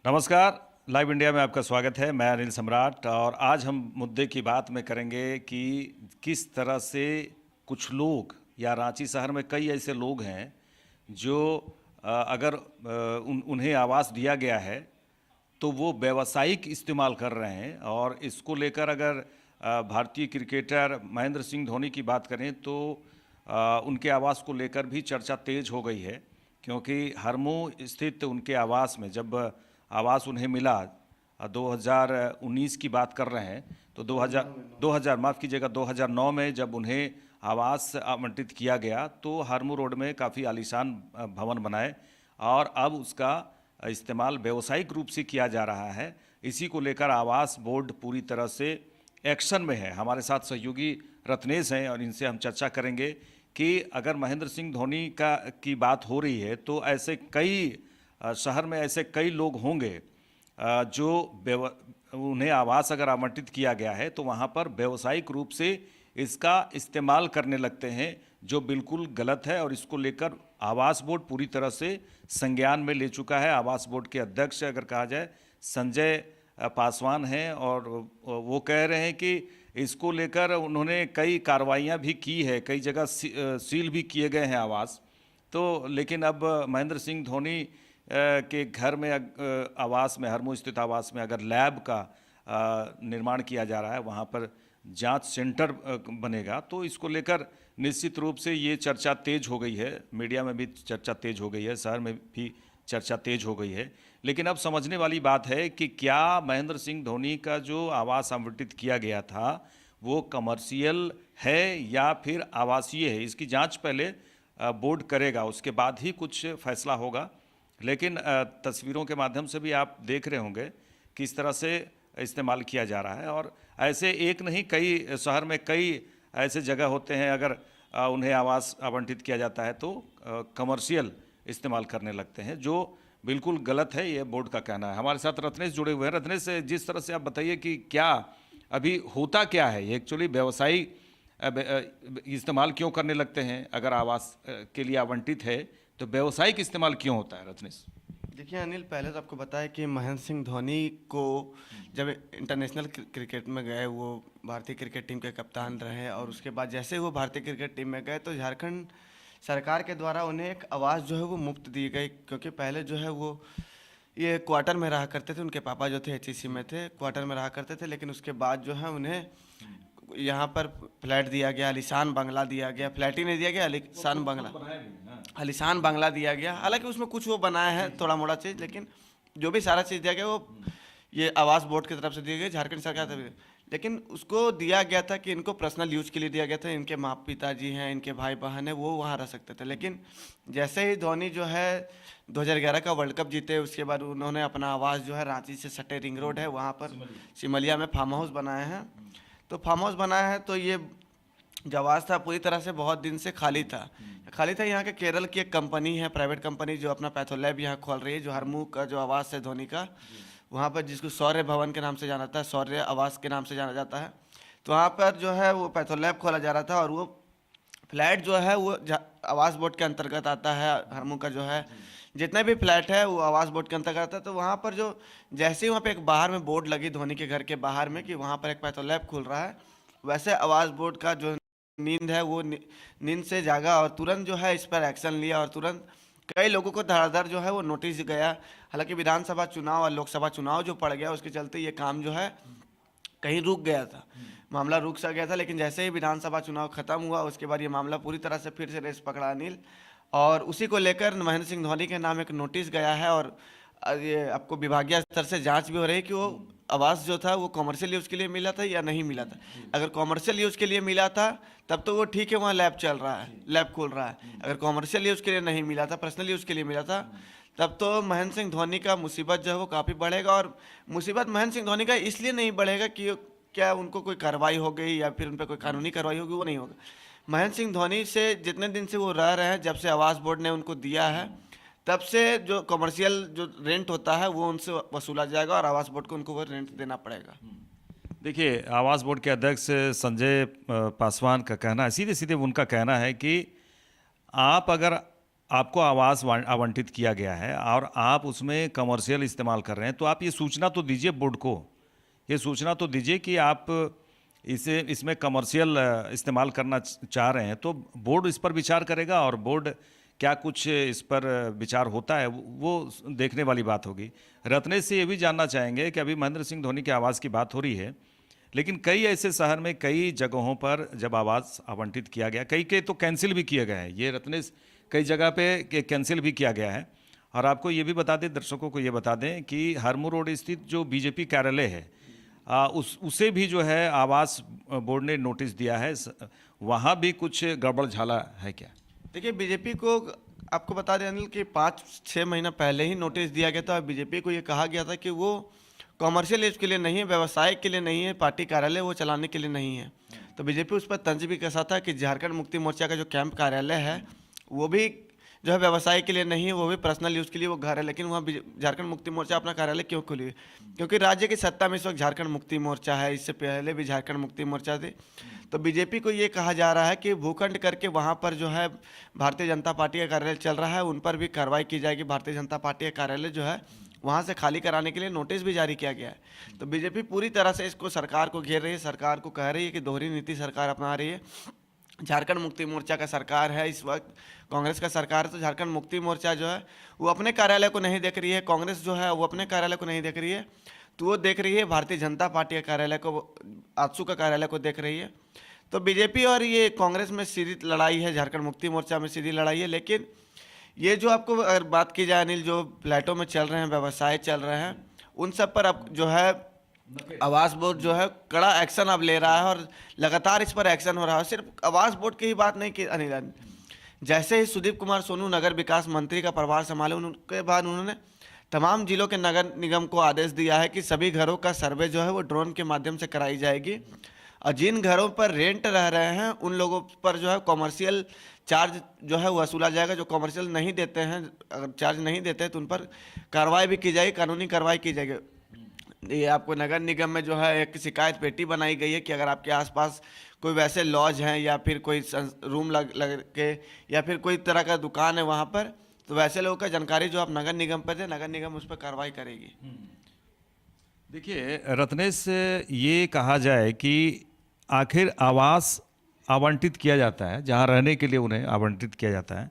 नमस्कार। Live India में आपका स्वागत है। मैं अनिल सम्राट और आज हम मुद्दे की बात में करेंगे कि किस तरह से कुछ लोग या रांची शहर में कई ऐसे लोग हैं जो अगर उन्हें आवास दिया गया है तो वो व्यावसायिक इस्तेमाल कर रहे हैं। और इसको लेकर अगर भारतीय क्रिकेटर महेंद्र सिंह धोनी की बात करें तो उनके आवास को लेकर भी चर्चा तेज हो गई है, क्योंकि हरमू स्थित उनके आवास में जब आवास उन्हें मिला 2019 की बात कर रहे हैं तो 2000 माफ़ कीजिएगा 2009 में जब उन्हें आवास आवंटित किया गया तो हरमू रोड में काफ़ी आलीशान भवन बनाए और अब उसका इस्तेमाल व्यावसायिक रूप से किया जा रहा है। इसी को लेकर आवास बोर्ड पूरी तरह से एक्शन में है। हमारे साथ सहयोगी रत्नेश हैं और इनसे हम चर्चा करेंगे कि अगर महेंद्र सिंह धोनी की बात हो रही है तो ऐसे कई शहर में ऐसे कई लोग होंगे जो उन्हें आवास अगर आवंटित किया गया है तो वहाँ पर व्यावसायिक रूप से इसका इस्तेमाल करने लगते हैं, जो बिल्कुल गलत है। और इसको लेकर आवास बोर्ड पूरी तरह से संज्ञान में ले चुका है। आवास बोर्ड के अध्यक्ष अगर कहा जाए संजय पासवान हैं और वो कह रहे हैं कि इसको लेकर उन्होंने कई कार्रवाइयाँ भी की है, कई जगह सील भी किए गए हैं आवास। तो लेकिन अब महेंद्र सिंह धोनी के घर में आवास में हरमू स्थित आवास में अगर लैब का निर्माण किया जा रहा है, वहाँ पर जांच सेंटर बनेगा, तो इसको लेकर निश्चित रूप से ये चर्चा तेज हो गई है। मीडिया में भी चर्चा तेज हो गई है, शहर में भी चर्चा तेज हो गई है। लेकिन अब समझने वाली बात है कि क्या महेंद्र सिंह धोनी का जो आवास आवंटित किया गया था वो कमर्शियल है या फिर आवासीय है। इसकी जांच पहले बोर्ड करेगा, उसके बाद ही कुछ फैसला होगा। लेकिन तस्वीरों के माध्यम से भी आप देख रहे होंगे किस तरह से इस्तेमाल किया जा रहा है। और ऐसे एक नहीं, कई शहर में कई ऐसे जगह होते हैं, अगर उन्हें आवास आवंटित किया जाता है तो कमर्शियल इस्तेमाल करने लगते हैं, जो बिल्कुल गलत है, ये बोर्ड का कहना है। हमारे साथ रत्नेश जुड़े हुए हैं। रत्नेश, जिस तरह से आप बताइए कि क्या अभी होता क्या है, ये एक्चुअली व्यवसायी इस्तेमाल क्यों करने लगते हैं? अगर आवास के लिए आवंटित है तो व्यावसायिक इस्तेमाल क्यों होता है? रत्नेश, देखिए अनिल, पहले तो आपको बताया कि महेंद्र सिंह धोनी को जब इंटरनेशनल क्रिकेट में गए, वो भारतीय क्रिकेट टीम के कप्तान रहे और उसके बाद जैसे वो भारतीय क्रिकेट टीम में गए तो झारखंड सरकार के द्वारा उन्हें एक आवास जो है वो मुफ्त दी गई। क्योंकि पहले जो है वो ये क्वार्टर में रहा करते थे, उनके पापा जो थे एचईसी में थे, क्वार्टर में रहा करते थे। लेकिन उसके बाद जो है उन्हें यहाँ पर फ्लैट दिया गया, आलीशान बंगला दिया गया। फ्लैट ही नहीं दिया गया, आलीशान बंगला दिया गया। हालांकि उसमें कुछ वो बनाया है थोड़ा मोड़ा चीज़, लेकिन जो भी सारा चीज़ दिया गया वो ये आवास बोर्ड की तरफ से दिया गया, झारखंड सरकार की तरफ से। लेकिन उसको दिया गया था कि इनको पर्सनल यूज के लिए दिया गया था। इनके माँ पिताजी हैं, इनके भाई बहन हैं, वो वहाँ रह सकते थे। लेकिन जैसे ही धोनी जो है 2011 का वर्ल्ड कप जीते, उसके बाद उन्होंने अपना आवास जो है रांची से सटे रिंग रोड है वहाँ पर सिमलिया में फार्म हाउस बनाए हैं। तो फार्म हाउस बनाया है तो ये जो आवास था पूरी तरह से बहुत दिन से खाली था। यहाँ के केरल की एक कंपनी है, प्राइवेट कंपनी, जो अपना पैथोलैब यहाँ खोल रही है, जो हरमू का जो आवास है धोनी का, वहाँ पर जिसको शौर्य भवन के नाम से जाना जाता है, शौर्य आवास के नाम से जाना जाता है। तो वहाँ पर जो है वो पैथोलैब खोला जा रहा था और वो फ्लैट जो है वो आवास बोर्ड के अंतर्गत आता है। हरमू का जो है जितने भी फ्लैट है वो आवास बोर्ड के अंतर्गत आता है। तो वहाँ पर जो जैसे ही वहाँ पे एक बाहर में बोर्ड लगी धोनी के घर के बाहर में कि वहाँ पर एक पैथोलैब खुल रहा है, वैसे आवास बोर्ड का जो नींद है वो नींद से जागा और तुरंत जो है इस पर एक्शन लिया और तुरंत कई लोगों को धड़ाधड़ जो है वो नोटिस गया। हालांकि विधानसभा चुनाव और लोकसभा चुनाव जो पड़ गया उसके चलते ये काम जो है कहीं रुक गया था, मामला रुक सा गया था। लेकिन जैसे ही विधानसभा चुनाव खत्म हुआ उसके बाद ये मामला पूरी तरह से फिर से रेस पकड़ा अनिल, और उसी को लेकर महेंद्र सिंह धोनी के नाम एक नोटिस गया है। और ये आपको विभागीय स्तर से जांच भी हो रही है कि वो आवास जो था वो कॉमर्शियल यूज़ के लिए मिला था या नहीं मिला था। अगर कॉमर्शियल यूज़ के लिए मिला था तब तो वो ठीक है, वहाँ लैब चल रहा है, लैब खोल रहा है। अगर कॉमर्शियल यूज़ के लिए नहीं मिला था, पर्सनल यूज़ के लिए मिला था, तब तो महेंद्र सिंह धोनी का मुसीबत जो है वो काफ़ी बढ़ेगा। और मुसीबत महेंद्र सिंह धोनी का इसलिए नहीं बढ़ेगा कि क्या उनको कोई कार्रवाई हो गई या फिर उन पर कोई कानूनी कार्रवाई होगी, वो नहीं होगा। महेंद्र सिंह धोनी से जितने दिन से वो रह रहे हैं, जब से आवास बोर्ड ने उनको दिया है, तब से जो कमर्शियल जो रेंट होता है वो उनसे वसूला जाएगा और आवास बोर्ड को उनको वो रेंट देना पड़ेगा। देखिए, आवास बोर्ड के अध्यक्ष संजय पासवान का कहना है, सीधे सीधे उनका कहना है कि आप अगर आपको आवास आवंटित किया गया है और आप उसमें कमर्शियल इस्तेमाल कर रहे हैं, तो आप ये सूचना तो दीजिए बोर्ड को, ये सूचना तो दीजिए कि आप इसमें कमर्शियल इस्तेमाल करना चाह रहे हैं, तो बोर्ड इस पर विचार करेगा और बोर्ड क्या कुछ इस पर विचार होता है वो देखने वाली बात होगी। रत्नेश से ये भी जानना चाहेंगे कि अभी महेंद्र सिंह धोनी के आवास की बात हो रही है, लेकिन कई ऐसे शहर में कई जगहों पर जब आवास आवंटित किया गया, कई के तो कैंसिल भी किया गया है, ये रत्नेश कई जगह पे कैंसिल भी किया गया है। और आपको ये भी बता दें, दर्शकों को ये बता दें कि हरमू रोड स्थित जो बीजेपी कार्यालय है उसे भी जो है आवास बोर्ड ने नोटिस दिया है, वहाँ भी कुछ गड़बड़ झाला है क्या? देखिए, बीजेपी को आपको बता दें अनिल कि 5-6 महीना पहले ही नोटिस दिया गया था और बीजेपी को ये कहा गया था कि वो कॉमर्शियल यूज के लिए नहीं है, व्यवसाय के लिए नहीं है, पार्टी कार्यालय वो चलाने के लिए नहीं है। तो बीजेपी उस पर तंज भी कसा था कि झारखंड मुक्ति मोर्चा का जो कैंप कार्यालय है वो भी जो है व्यवसाय के लिए नहीं है, वो भी पर्सनल यूज़ के लिए वो घर है। लेकिन वहाँ झारखंड मुक्ति मोर्चा अपना कार्यालय क्यों खोली? क्योंकि राज्य की सत्ता में इस वक्त झारखंड मुक्ति मोर्चा है, इससे पहले भी झारखंड मुक्ति मोर्चा थी। तो बीजेपी को ये कहा जा रहा है कि भूखंड करके वहाँ पर जो है भारतीय जनता पार्टी का कार्यालय चल रहा है, उन पर भी कार्रवाई की जाएगी। भारतीय जनता पार्टी का कार्यालय जो है वहाँ से खाली कराने के लिए नोटिस भी जारी किया गया है। तो बीजेपी पूरी तरह से इसको सरकार को घेर रही है, सरकार को कह रही है कि दोहरी नीति सरकार अपना रही है। झारखंड मुक्ति मोर्चा का सरकार है इस वक्त, कांग्रेस का सरकार है, तो झारखंड मुक्ति मोर्चा जो है वो अपने कार्यालय को नहीं देख रही है, कांग्रेस जो है वो अपने कार्यालय को नहीं देख रही है, तो वो देख रही है भारतीय जनता पार्टी के कार्यालय को, आजसू का कार्यालय को देख रही है। तो बीजेपी और ये कांग्रेस में सीधी लड़ाई है, झारखंड मुक्ति मोर्चा में सीधी लड़ाई है। लेकिन ये जो आपको अगर बात की जाए अनिल, जो फ्लैटों में चल रहे हैं, व्यवसाय चल रहे हैं, उन सब पर अब जो है आवास बोर्ड जो है कड़ा एक्शन अब ले रहा है और लगातार इस पर एक्शन हो रहा है। सिर्फ आवास बोर्ड की ही बात नहीं की अनिल, जैसे ही सुदीप कुमार सोनू नगर विकास मंत्री का प्रभार संभाले उनके बाद उन्होंने तमाम जिलों के नगर निगम को आदेश दिया है कि सभी घरों का सर्वे जो है वो ड्रोन के माध्यम से कराई जाएगी और जिन घरों पर रेंट रह रहे हैं उन लोगों पर जो है कॉमर्शियल चार्ज जो है वसूला जाएगा। जो कॉमर्शियल नहीं देते हैं, अगर चार्ज नहीं देते हैं तो उन पर कार्रवाई भी की जाएगी, कानूनी कार्रवाई की जाएगी। ये आपको नगर निगम में जो है एक शिकायत पेटी बनाई गई है कि अगर आपके आसपास कोई वैसे लॉज हैं या फिर कोई रूम लग के या फिर कोई तरह का दुकान है वहाँ पर, तो वैसे लोगों का जानकारी जो आप नगर निगम पर दें, नगर निगम उस पर कार्रवाई करेगी। देखिए रत्नेश, ये कहा जाए कि आखिर आवास आवंटित किया जाता है, जहाँ रहने के लिए उन्हें आवंटित किया जाता है,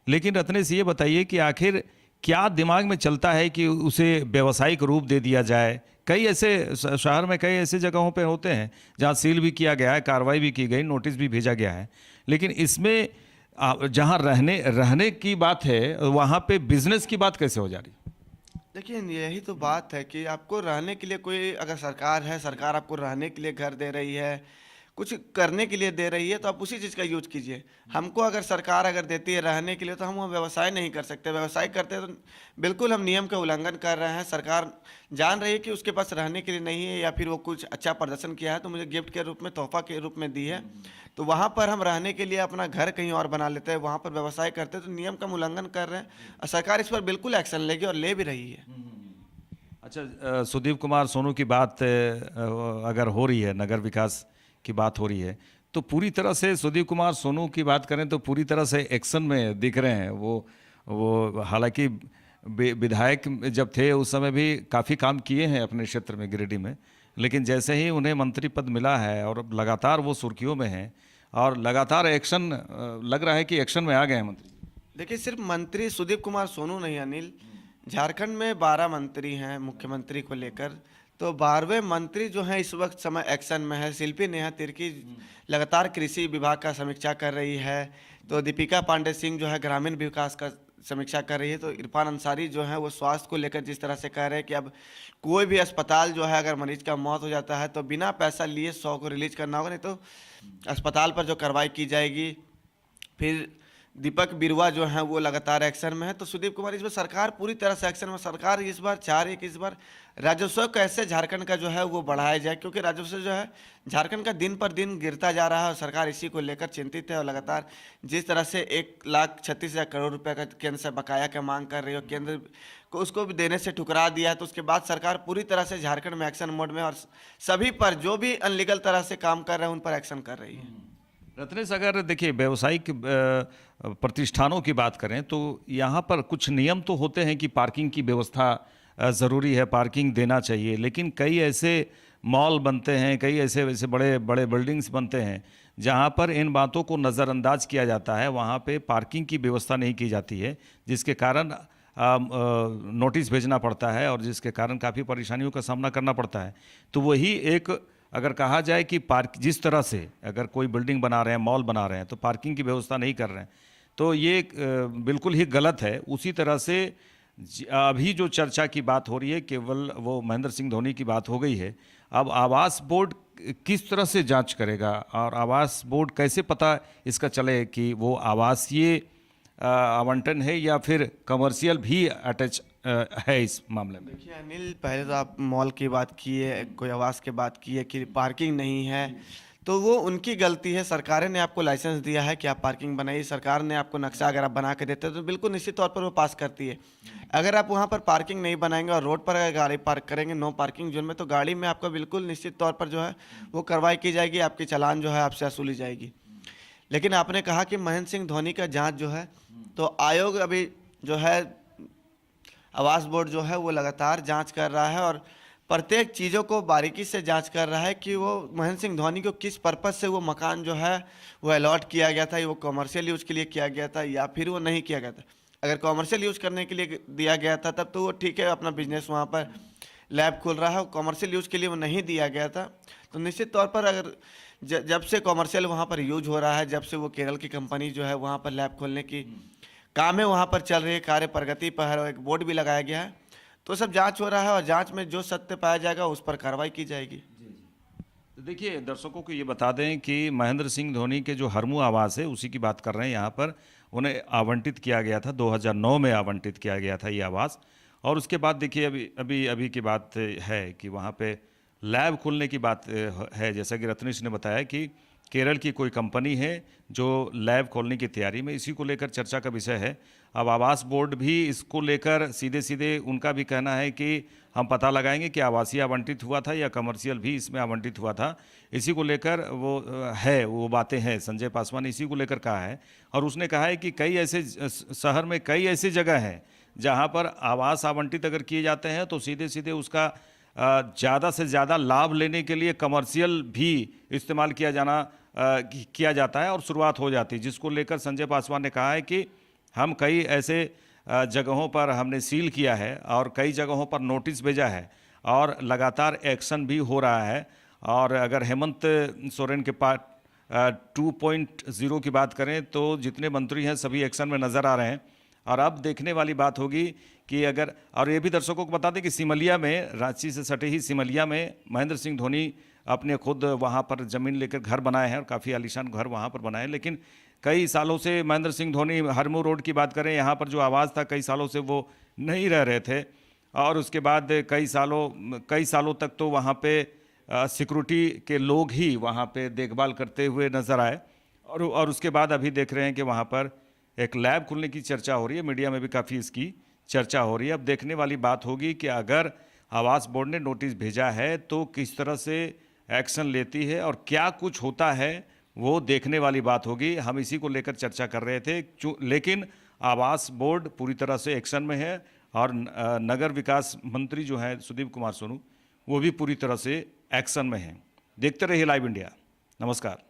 लेकिन रत्नेश ये बताइए कि आखिर क्या दिमाग में चलता है कि उसे व्यावसायिक रूप दे दिया जाए? कई ऐसे शहर में कई ऐसे जगहों पे होते हैं जहाँ सील भी किया गया है, कार्रवाई भी की गई, नोटिस भी भेजा गया है, लेकिन इसमें जहाँ रहने की बात है वहाँ पे बिजनेस की बात कैसे हो जा रही? देखिए, यही तो बात है कि आपको रहने के लिए कोई अगर सरकार है, सरकार आपको रहने के लिए घर दे रही है, कुछ करने के लिए दे रही है, तो आप उसी चीज़ का यूज कीजिए। हमको अगर सरकार अगर देती है रहने के लिए तो हम वो व्यवसाय नहीं कर सकते। व्यवसाय करते तो बिल्कुल हम नियम का उल्लंघन कर रहे हैं। सरकार जान रही है कि उसके पास रहने के लिए नहीं है या फिर वो कुछ अच्छा प्रदर्शन किया है तो मुझे गिफ्ट के रूप में, तोहफा के रूप में दी है, तो वहाँ पर हम रहने के लिए अपना घर कहीं और बना लेते हैं, वहाँ पर व्यवसाय करते हैं, तो नियम का उल्लंघन कर रहे हैं और सरकार इस पर बिल्कुल एक्शन लेगी और ले भी रही है। अच्छा, सुदीप कुमार सोनू की बात अगर हो रही है, नगर विकास की बात हो रही है, तो पूरी तरह से सुदीप कुमार सोनू की बात करें तो पूरी तरह से एक्शन में दिख रहे हैं। वो हालांकि विधायक जब थे उस समय भी काफ़ी काम किए हैं अपने क्षेत्र में, गिरिडीह में, लेकिन जैसे ही उन्हें मंत्री पद मिला है और अब लगातार वो सुर्खियों में हैं और लगातार एक्शन, लग रहा है कि एक्शन में आ गए हैं मंत्री। देखिए, सिर्फ मंत्री सुदीप कुमार सोनू नहीं अनिल, झारखंड में 12 मंत्री हैं मुख्यमंत्री को लेकर, तो 12वें मंत्री जो हैं इस वक्त समय एक्शन में है। शिल्पी नेहा तिर्की लगातार कृषि विभाग का समीक्षा कर रही है, तो दीपिका पांडे सिंह जो है ग्रामीण विकास का समीक्षा कर रही है, तो इरफान अंसारी जो है वो स्वास्थ्य को लेकर जिस तरह से कह रहे हैं कि अब कोई भी अस्पताल जो है अगर मरीज का मौत हो जाता है तो बिना पैसा लिए 100 को रिलीज करना होगा, नहीं तो अस्पताल पर जो कार्रवाई की जाएगी। फिर दीपक बिरुआ जो है वो लगातार एक्शन में है। तो सुदीप कुमार, इस बार सरकार पूरी तरह से एक्शन में। सरकार इस बार चाह रही है कि इस बार राजस्व कैसे झारखंड का जो है वो बढ़ाया जाए, क्योंकि राजस्व जो है झारखंड का दिन पर दिन गिरता जा रहा है और सरकार इसी को लेकर चिंतित है। और लगातार जिस तरह से 1,36,000 करोड़ रुपए का केंद्र से बकाया का मांग कर रही है, केंद्र को उसको भी देने से ठुकरा दिया है, तो उसके बाद सरकार पूरी तरह से झारखंड में एक्शन मोड में और सभी पर जो भी अनलीगल तरह से काम कर रहे हैं उन पर एक्शन कर रही है। रत्नेश, अगर देखिए व्यावसायिक प्रतिष्ठानों की बात करें तो यहाँ पर कुछ नियम तो होते हैं कि पार्किंग की व्यवस्था ज़रूरी है, पार्किंग देना चाहिए, लेकिन कई ऐसे मॉल बनते हैं, कई ऐसे वैसे बड़े बड़े बिल्डिंग्स बनते हैं जहाँ पर इन बातों को नज़रअंदाज किया जाता है, वहाँ पे पार्किंग की व्यवस्था नहीं की जाती है, जिसके कारण नोटिस भेजना पड़ता है और जिसके कारण काफ़ी परेशानियों का सामना करना पड़ता है। तो वही एक, अगर कहा जाए कि पार्क जिस तरह से अगर कोई बिल्डिंग बना रहे हैं, मॉल बना रहे हैं, तो पार्किंग की व्यवस्था नहीं कर रहे हैं, तो ये बिल्कुल ही गलत है। उसी तरह से अभी जो चर्चा की बात हो रही है, केवल वो महेंद्र सिंह धोनी की बात हो गई है। अब आवास बोर्ड किस तरह से जांच करेगा और आवास बोर्ड कैसे पता इसका चले कि वो आवासीय आवंटन है या फिर कमर्शियल भी अटैच है इस मामले में? देखिए अनिल, पहले तो आप मॉल की बात किए, कोई आवास की बात की है कि पार्किंग नहीं है, तो वो उनकी गलती है। सरकार ने आपको लाइसेंस दिया है कि आप पार्किंग बनाइए, सरकार ने आपको नक्शा अगर आप बना के देते हैं तो बिल्कुल निश्चित तौर पर वो पास करती है। अगर आप वहाँ पर पार्किंग नहीं बनाएंगे और रोड पर अगर गाड़ी पार्क करेंगे नो पार्किंग जोन में, तो गाड़ी में आपका बिल्कुल निश्चित तौर पर जो है वो कार्रवाई की जाएगी, आपकी चालान जो है आपसे वसूली जाएगी। लेकिन आपने कहा कि महेंद्र सिंह धोनी का जाँच जो है, तो आयोग अभी जो है आवास बोर्ड जो है वो लगातार जांच कर रहा है और प्रत्येक चीज़ों को बारीकी से जांच कर रहा है कि वो महेंद्र सिंह धोनी को किस पर्पज़ से वो मकान जो है वो अलॉट किया गया था, वो कॉमर्शियल यूज़ के लिए किया गया था या फिर वो नहीं किया गया था। अगर कॉमर्शियल यूज़ करने के लिए दिया गया था तब तो वो ठीक है, अपना बिजनेस वहाँ पर लैब खोल रहा है। कॉमर्शियल यूज़ के लिए वो नहीं दिया गया था, तो निश्चित तौर पर अगर जब से कॉमर्शियल वहाँ पर यूज हो रहा है, जब से वो केरल की कंपनी जो है वहाँ पर लैब खोलने की काम है वहाँ पर चल रही है, कार्य प्रगति पर है, एक बोर्ड भी लगाया गया है, तो सब जांच हो रहा है और जांच में जो सत्य पाया जाएगा उस पर कार्रवाई की जाएगी। तो देखिए दर्शकों को ये बता दें कि महेंद्र सिंह धोनी के जो हरमू आवास है उसी की बात कर रहे हैं। यहाँ पर उन्हें आवंटित किया गया था, 2009 में आवंटित किया गया था ये आवास। और उसके बाद देखिए अभी अभी अभी की बात है कि वहाँ पे लैब खोलने की बात है। जैसा कि रत्नेश ने बताया कि केरल की कोई कंपनी है जो लैब खोलने की तैयारी में, इसी को लेकर चर्चा का विषय है। अब आवास बोर्ड भी इसको लेकर सीधे सीधे उनका भी कहना है कि हम पता लगाएंगे कि आवासीय आवंटित हुआ था या कमर्शियल भी इसमें आवंटित हुआ था। इसी को लेकर वो बातें हैं। संजय पासवान ने इसी को लेकर कहा है और उसने कहा है कि कई ऐसे शहर में कई ऐसी जगह हैं जहां पर आवास आवंटित अगर किए जाते हैं तो सीधे सीधे उसका ज़्यादा से ज़्यादा लाभ लेने के लिए कमर्शियल भी इस्तेमाल किया जाता है और शुरुआत हो जाती है, जिसको लेकर संजय पासवान ने कहा है कि हम कई ऐसे जगहों पर हमने सील किया है और कई जगहों पर नोटिस भेजा है और लगातार एक्शन भी हो रहा है। और अगर हेमंत सोरेन के पास 2.0 की बात करें तो जितने मंत्री हैं सभी एक्शन में नज़र आ रहे हैं। और अब देखने वाली बात होगी कि अगर, और ये भी दर्शकों को बता दें कि सिमलिया में, रांची से सटे ही सिमलिया में महेंद्र सिंह धोनी अपने खुद वहाँ पर ज़मीन लेकर घर बनाए हैं और काफ़ी आलीशान घर वहाँ पर बनाए हैं। लेकिन कई सालों से महेंद्र सिंह धोनी, हरमू रोड की बात करें, यहाँ पर जो आवाज़ था कई सालों से वो नहीं रह रहे थे और उसके बाद कई सालों तक तो वहाँ पे सिक्योरिटी के लोग ही वहाँ पे देखभाल करते हुए नज़र आए। और उसके बाद अभी देख रहे हैं कि वहाँ पर एक लैब खुलने की चर्चा हो रही है, मीडिया में भी काफ़ी इसकी चर्चा हो रही है। अब देखने वाली बात होगी कि अगर आवास बोर्ड ने नोटिस भेजा है तो किस तरह से एक्शन लेती है और क्या कुछ होता है, वो देखने वाली बात होगी। हम इसी को लेकर चर्चा कर रहे थे, लेकिन आवास बोर्ड पूरी तरह से एक्शन में है और नगर विकास मंत्री जो हैं सुदीप कुमार सोनू, वो भी पूरी तरह से एक्शन में हैं। देखते रहिए लाइव इंडिया। नमस्कार।